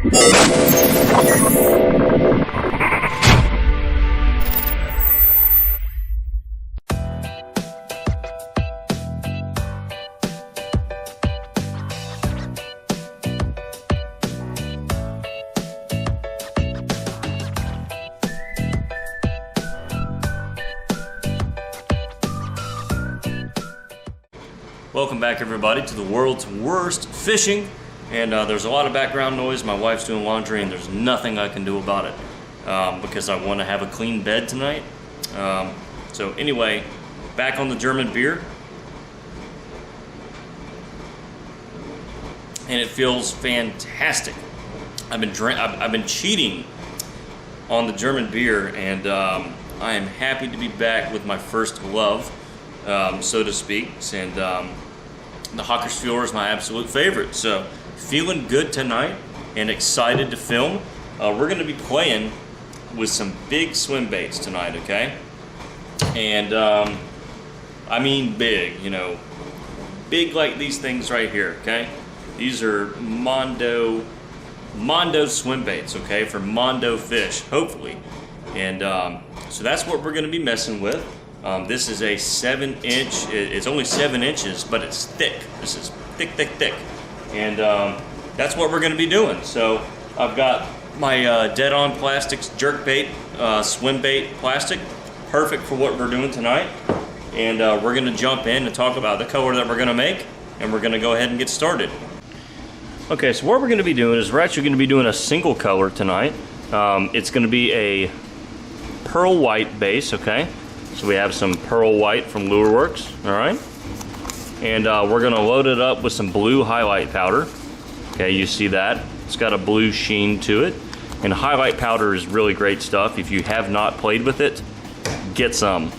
Welcome back, everybody, to the world's worst fishing. And there's a lot of background noise. My wife's doing laundry and there's nothing I can do about it because I want to have a clean bed tonight. So anyway, back on the German beer. And it feels fantastic. I've been cheating on the German beer, and I am happy to be back with my first love, so to speak. And the Hockersfjord is my absolute favorite. So feeling good tonight and excited to film. We're going to be playing with some big swim baits tonight, okay? And I mean big, you know, big like these things right here, okay? These are Mondo swim baits, okay, for Mondo fish, hopefully. And so that's what we're going to be messing with. This is a 7-inch. It's only 7 inches, but it's thick. This is thick, thick, thick. And that's what we're going to be doing. So I've got my Dead On Plastics jerkbait, swim bait plastic, perfect for what we're doing tonight. And we're going to jump in and talk about the color that we're going to make, and we're going to go ahead and get started. Okay, so what we're going to be doing is we're actually going to be doing a single color tonight. It's going to be a pearl white base, okay? So we have some pearl white from Lure Works, all right? And we're going to load it up with some blue highlight powder. Okay, you see that? It's got a blue sheen to it. And highlight powder is really great stuff. If you have not played with it, get some.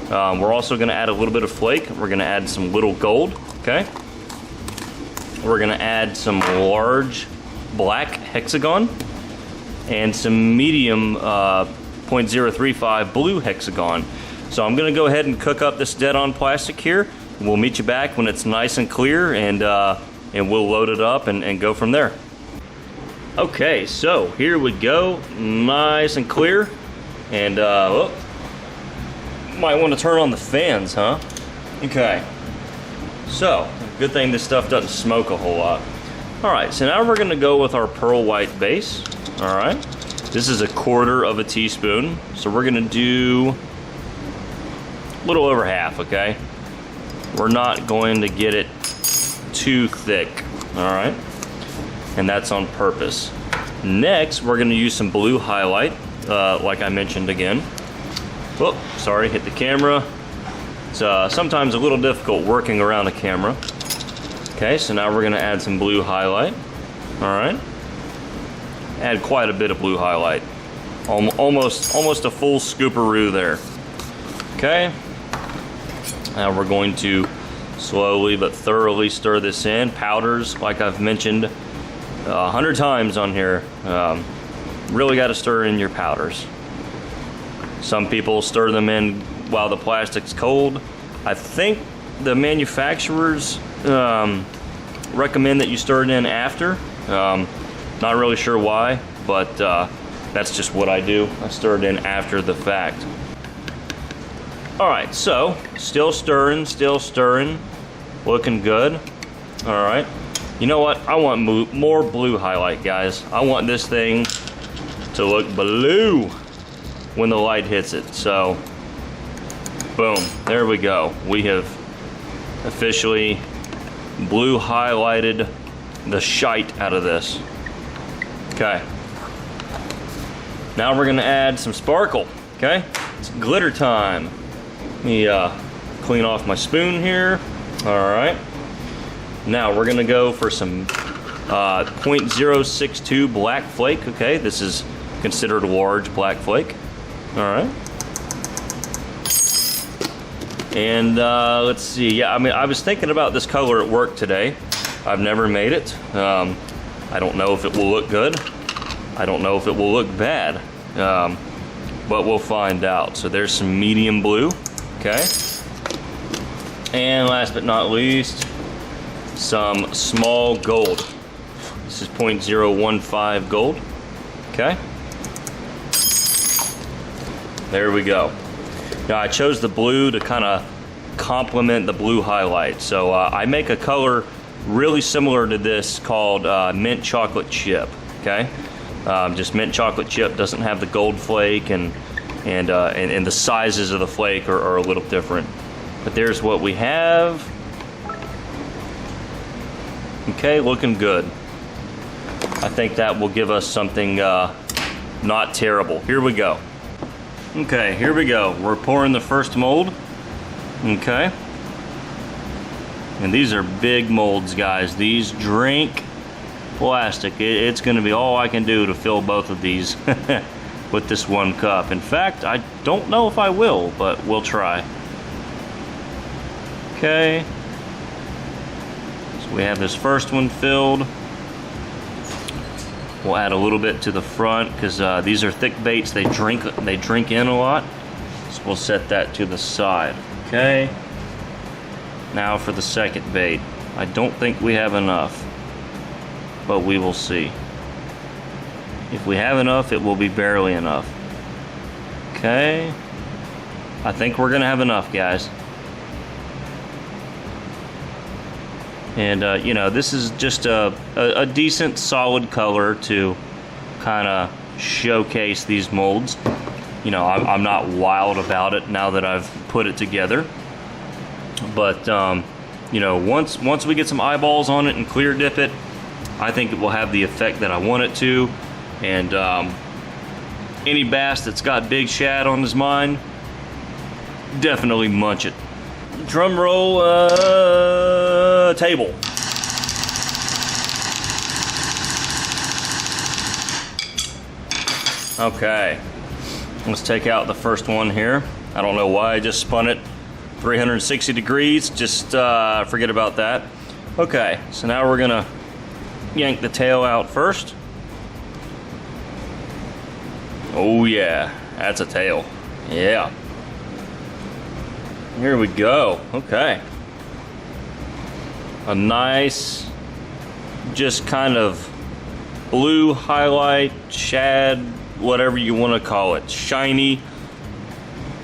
We're also going to add a little bit of flake. We're going to add some little gold, okay? We're going to add some large black hexagon and some medium 0.035 blue hexagon. So I'm going to go ahead and cook up this Dead On plastic here. We'll meet you back when it's nice and clear, and we'll load it up and go from there. Okay, so here we go, nice and clear. And might want to turn on the fans, huh? Okay. So, good thing this stuff doesn't smoke a whole lot. Alright, so now we're going to go with our pearl white base. Alright. This is 1/4 teaspoon. So we're going to do a little over half, okay? We're not going to get it too thick. Alright. And that's on purpose. Next, we're going to use some blue highlight, like I mentioned again. Oh, sorry, hit the camera. It's sometimes a little difficult working around a camera. Okay, so now we're going to add some blue highlight. Alright. Add quite a bit of blue highlight. Almost a full scooperoo there. Okay. Now we're going to slowly but thoroughly stir this in. Powders, like I've mentioned 100 times on here, really got to stir in your powders. Some people stir them in while the plastic's cold. I think the manufacturers recommend that you stir it in after. Not really sure why, but that's just what I do. I stir it in after the fact. Alright, so still stirring, looking good. Alright, you know what? I want more blue highlight, guys. I want this thing to look blue when the light hits it. So boom, there we go. We have officially blue highlighted the shite out of this. Okay. Now we're gonna add some sparkle, okay? It's glitter time. Let me clean off my spoon here. All right. Now we're gonna go for some 0.062 black flake, okay? This is considered a large black flake. All right. And let's see, yeah, I mean, I was thinking about this color at work today. I've never made it. I don't know if it will look good. I don't know if it will look bad, but we'll find out. So there's some medium blue, okay? And last but not least, some small gold. This is 0.015 gold. Okay. There we go. Now I chose the blue to kind of complement the blue highlight. So I make a color really similar to this called mint chocolate chip. Okay. Just mint chocolate chip doesn't have the gold flake, and the sizes of the flake are a little different. But there's what we have. Okay, looking good. I think that will give us something not terrible. Here we go. Okay, here we go. We're pouring the first mold. Okay. And these are big molds, guys. These drink plastic. It's going to be all I can do to fill both of these with this one cup. In fact, I don't know if I will, but we'll try. Okay. So we have this first one filled. We'll add a little bit to the front because these are thick baits. They drink in a lot. So we'll set that to the side. Okay. Now for the second bait. I don't think we have enough, but we will see. If we have enough, it will be barely enough. Okay. I think we're gonna have enough, guys. And you know, this is just a decent solid color to kind of showcase these molds. You know, I'm not wild about it now that I've put it together, but you know, once we get some eyeballs on it and clear dip it, I think it will have the effect that I want it to. And any bass that's got big shad on his mind, definitely munch it. Drum roll, table. Okay, let's take out the first one here. I don't know why I just spun it 360 degrees, just forget about that. Okay, so now we're gonna yank the tail out first. Oh yeah, that's a tail. Yeah. Here we go. Okay. A nice, just kind of blue highlight, shad, whatever you want to call it. Shiny.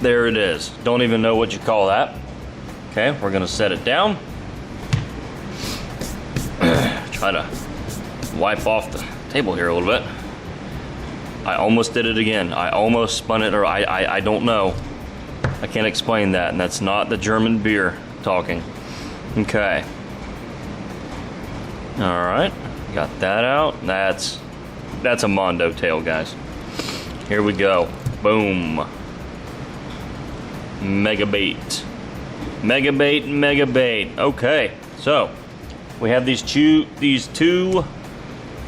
There it is. Don't even know what you call that. Okay, we're gonna set it down. Try to wipe off the table here a little bit. I almost did it again. I almost spun it, or I don't know. I can't explain that, and that's not the German beer talking. Okay. All right, got that out. That's a Mondo tail, guys. Here we go. Boom. Mega bait. Mega bait, mega bait. Okay, so we have these two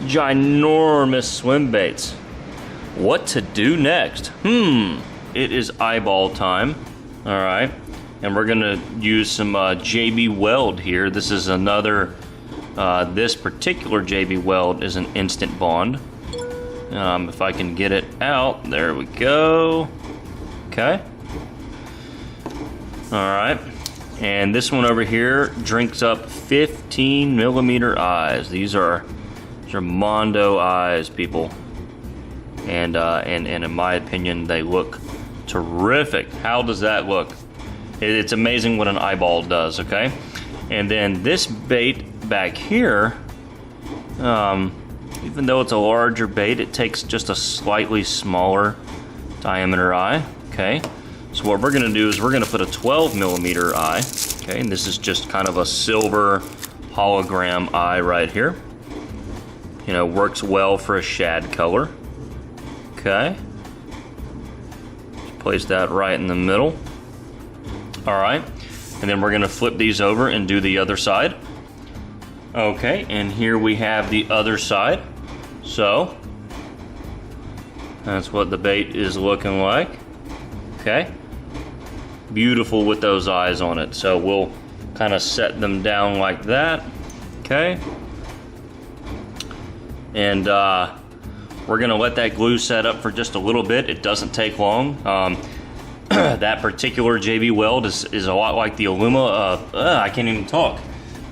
ginormous swim baits. What to do next? It is eyeball time. All right, and we're gonna use some JB Weld here. This is another, this particular JB Weld is an instant bond. If I can get it out, there we go. Okay. All right, and this one over here drinks up 15 millimeter eyes. These are Mondo eyes, people. And in my opinion, they look terrific. How does that look? It's amazing what an eyeball does, okay? And then this bait back here, even though it's a larger bait, it takes just a slightly smaller diameter eye, okay? So what we're gonna do is we're gonna put a 12 millimeter eye, okay? And this is just kind of a silver hologram eye right here. You know, works well for a shad color. Okay. Just place that right in the middle. All right. And then we're gonna flip these over and do the other side. Okay, and here we have the other side. So, that's what the bait is looking like. Okay. Beautiful with those eyes on it. So we'll kind of set them down like that. Okay. And we're gonna let that glue set up for just a little bit. It doesn't take long. That particular JB Weld is a lot like the Aluma, I can't even talk,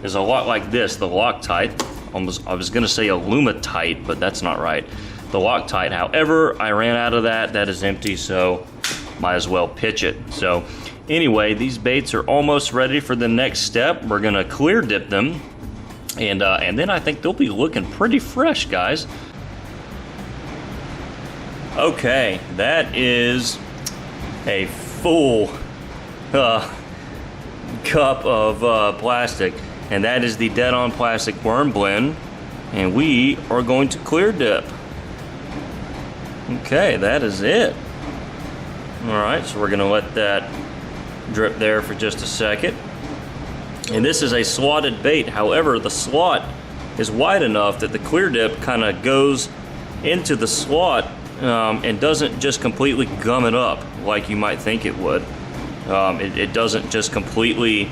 is a lot like this, the Loctite. I was gonna say Alumatite, but that's not right. The Loctite. However, I ran out of that. That is empty, so might as well pitch it. So anyway, these baits are almost ready for the next step. We're gonna clear dip them, and then I think they'll be looking pretty fresh, guys. Okay, that is a full cup of plastic, and that is the Dead On Plastic Worm Blend, and we are going to clear dip. Okay, that is it. Alright, so we're going to let that drip there for just a second. And this is a slotted bait. However, the slot is wide enough that the clear dip kind of goes into the slot and doesn't just completely gum it up like you might think it would. It doesn't just completely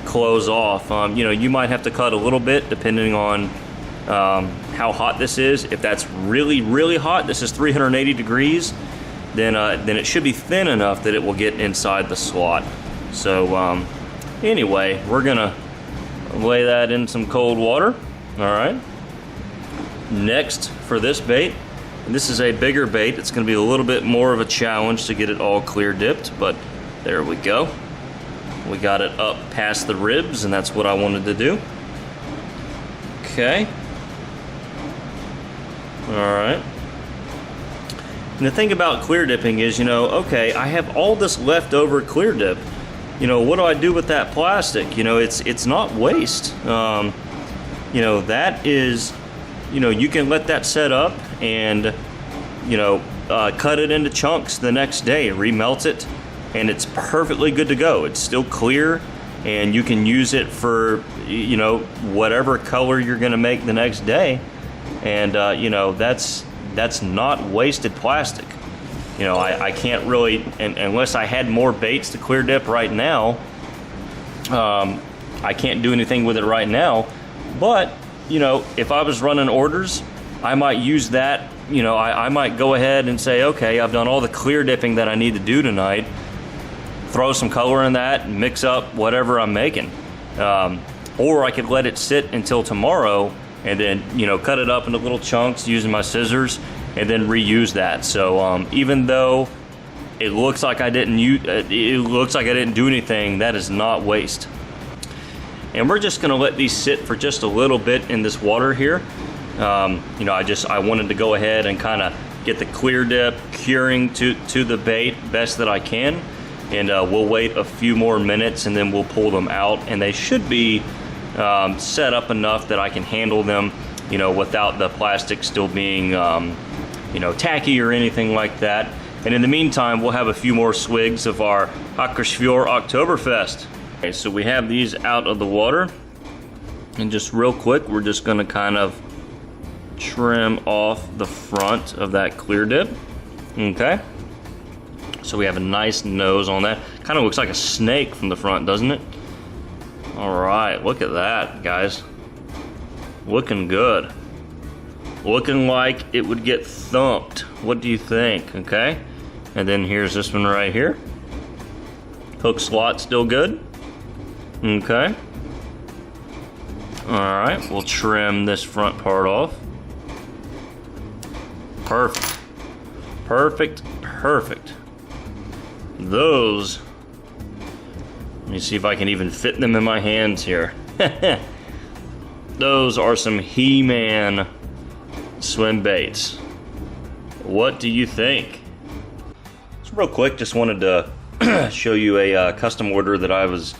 close off. You know, you might have to cut a little bit depending on how hot this is. If that's really, really hot, this is 380 degrees, then it should be thin enough that it will get inside the slot. So anyway, we're gonna lay that in some cold water. All right. Next for this bait, and this is a bigger bait. It's gonna be a little bit more of a challenge to get it all clear dipped, but there we go. We got it up past the ribs, and that's what I wanted to do. Okay. All right. And the thing about clear dipping is, you know, okay, I have all this leftover clear dip. You know, what do I do with that plastic? You know, it's not waste. You know, that is, you know, you can let that set up and, you know, cut it into chunks the next day, remelt it, and it's perfectly good to go. It's still clear, and you can use it for, you know, whatever color you're gonna make the next day. And you know, that's not wasted plastic. You know, I can't really, unless I had more baits to clear dip right now, I can't do anything with it right now. But, you know, if I was running orders, I might use that. You know, I might go ahead and say, okay, I've done all the clear dipping that I need to do tonight. Throw some color in that and mix up whatever I'm making. Or I could let it sit until tomorrow and then, you know, cut it up into little chunks using my scissors and then reuse that. So even though it looks like I didn't do anything, that is not waste. And we're just gonna let these sit for just a little bit in this water here. You know, I wanted to go ahead and kind of get the clear dip curing to the bait best that I can. And we'll wait a few more minutes and then we'll pull them out, and they should be set up enough that I can handle them, you know, without the plastic still being, you know, tacky or anything like that. And in the meantime, we'll have a few more swigs of our Akkersfjord Oktoberfest. Okay, so we have these out of the water, and just real quick, we're just gonna kind of trim off the front of that clear dip. Okay. So we have a nice nose on that. Kind of looks like a snake from the front, doesn't it? All right, look at that, guys. Looking good. Looking like it would get thumped. What do you think? Okay. And then here's this one right here. Hook slot still good. Okay. All right, we'll trim this front part off. Perfect. Perfect, perfect. Those, let me see if I can even fit them in my hands here. Those are some He-Man swim baits. What do you think? So real quick, just wanted to show you a custom order that I was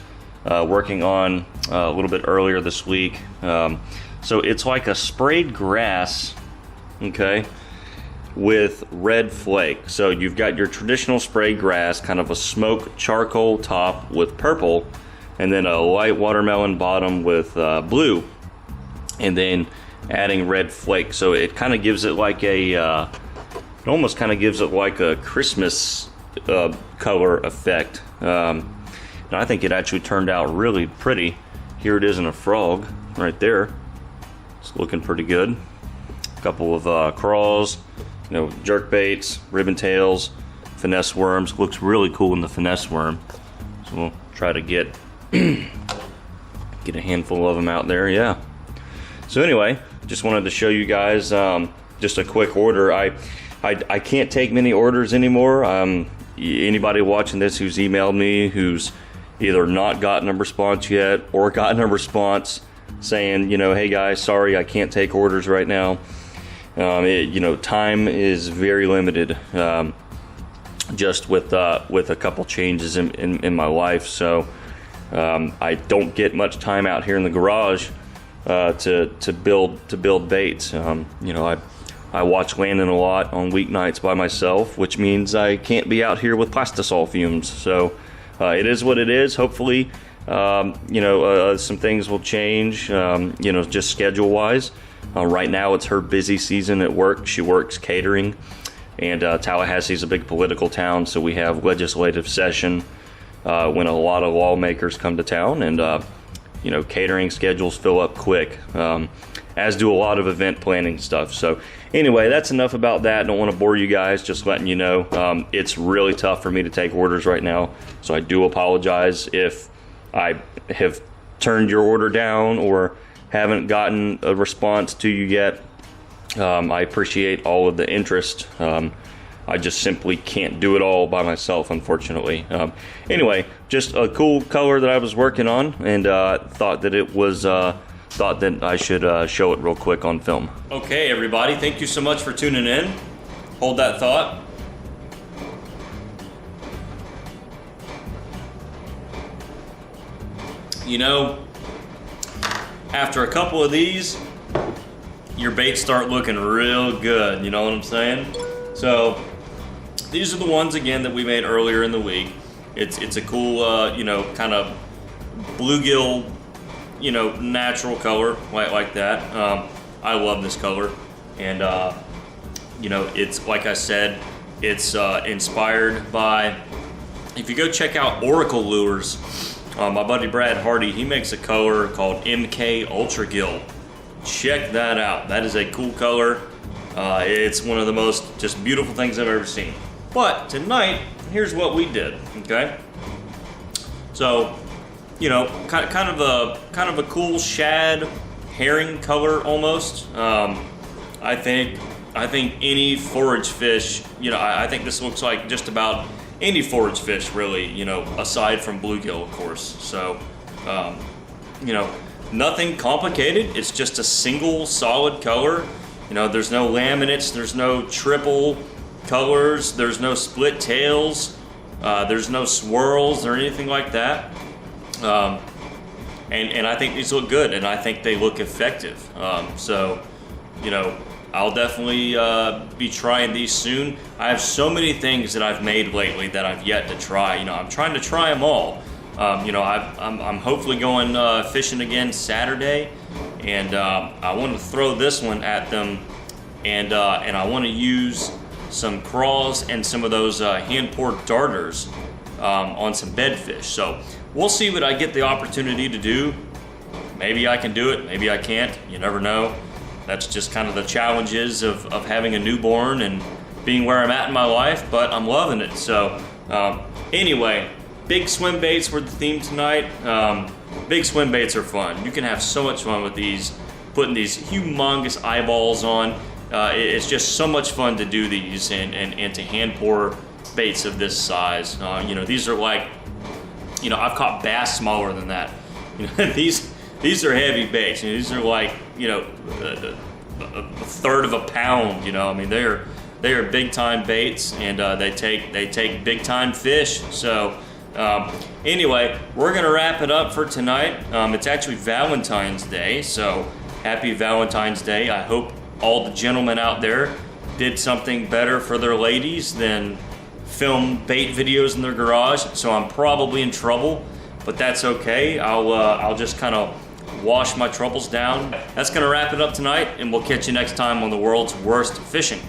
working on a little bit earlier this week. So it's like a sprayed grass, okay, with red flake. So you've got your traditional sprayed grass, kind of a smoke charcoal top with purple, and then a light watermelon bottom with blue, and then adding red flake. So it kind of gives it like a, it almost kind of gives it like a Christmas color effect. And I think it actually turned out really pretty. Here it is in a frog right there. It's looking pretty good. A couple of craws, you know, jerk baits, ribbon tails, finesse worms. Looks really cool in the finesse worm. So we'll try to get a handful of them out there. Yeah. So anyway, just wanted to show you guys just a quick order. I can't take many orders anymore. Anybody watching this who's emailed me who's either not gotten a response yet or gotten a response saying, you know, hey guys, sorry, I can't take orders right now. You know, time is very limited, just with a couple changes in my life. So I don't get much time out here in the garage to build baits. You know, I watch Landon a lot on weeknights by myself, which means I can't be out here with plastisol fumes. So it is what it is. Hopefully, you know, some things will change, you know, just schedule-wise. Right now, it's her busy season at work. She works catering, and Tallahassee's a big political town, so we have legislative session when a lot of lawmakers come to town, and you know, catering schedules fill up quick, as do a lot of event planning stuff. So anyway, that's enough about that. Don't want to bore you guys, just letting you know it's really tough for me to take orders right now, so I do apologize if I have turned your order down or haven't gotten a response to you yet. I appreciate all of the interest. I just simply can't do it all by myself, unfortunately. Anyway, just a cool color that I was working on, and thought that it was thought that I should show it real quick on film. Okay, everybody, thank you so much for tuning in. Hold that thought. You know, after a couple of these, your baits start looking real good, you know what I'm saying? So these are the ones again that we made earlier in the week. It's a cool, you know, kind of bluegill, you know, natural color like that. I love this color, and you know, it's like I said, it's inspired by. If you go check out Oracle Lures, my buddy Brad Hardy, he makes a color called MK Ultra Gill. Check that out. That is a cool color. It's one of the most just beautiful things I've ever seen. But tonight, here's what we did. Okay, so you know, kind of a cool shad herring color almost. I think any forage fish, you know, I think this looks like just about any forage fish, really, you know, aside from bluegill, of course. So, you know, nothing complicated. It's just a single solid color. You know, there's no laminates, there's no triple colors, there's no split tails, there's no swirls or anything like that. And I think these look good, and I think they look effective. So, you know, I'll definitely be trying these soon. I have so many things that I've made lately that I've yet to try. You know, I'm trying to try them all. You know, I'm hopefully going fishing again Saturday, and I want to throw this one at them, and I want to use some craws and some of those hand-poured darters on some bedfish. So we'll see what I get the opportunity to do. Maybe I can do it, maybe I can't. You never know. That's just kind of the challenges of having a newborn and being where I'm at in my life, but I'm loving it. So anyway, big swim baits were the theme tonight. Big swim baits are fun. You can have so much fun with these, putting these humongous eyeballs on. It's just so much fun to do these and to hand pour baits of this size. You know, these are like, you know, I've caught bass smaller than that. You know, these are heavy baits. You know, these are like, you know, a third of a pound. You know, I mean, they are big time baits, and they take big time fish. So anyway, we're gonna wrap it up for tonight. It's actually Valentine's Day, so happy Valentine's Day. I hope all the gentlemen out there did something better for their ladies than film bait videos in their garage. So I'm probably in trouble, but that's okay. I'll just kind of wash my troubles down. That's gonna wrap it up tonight, and we'll catch you next time on the world's worst fishing.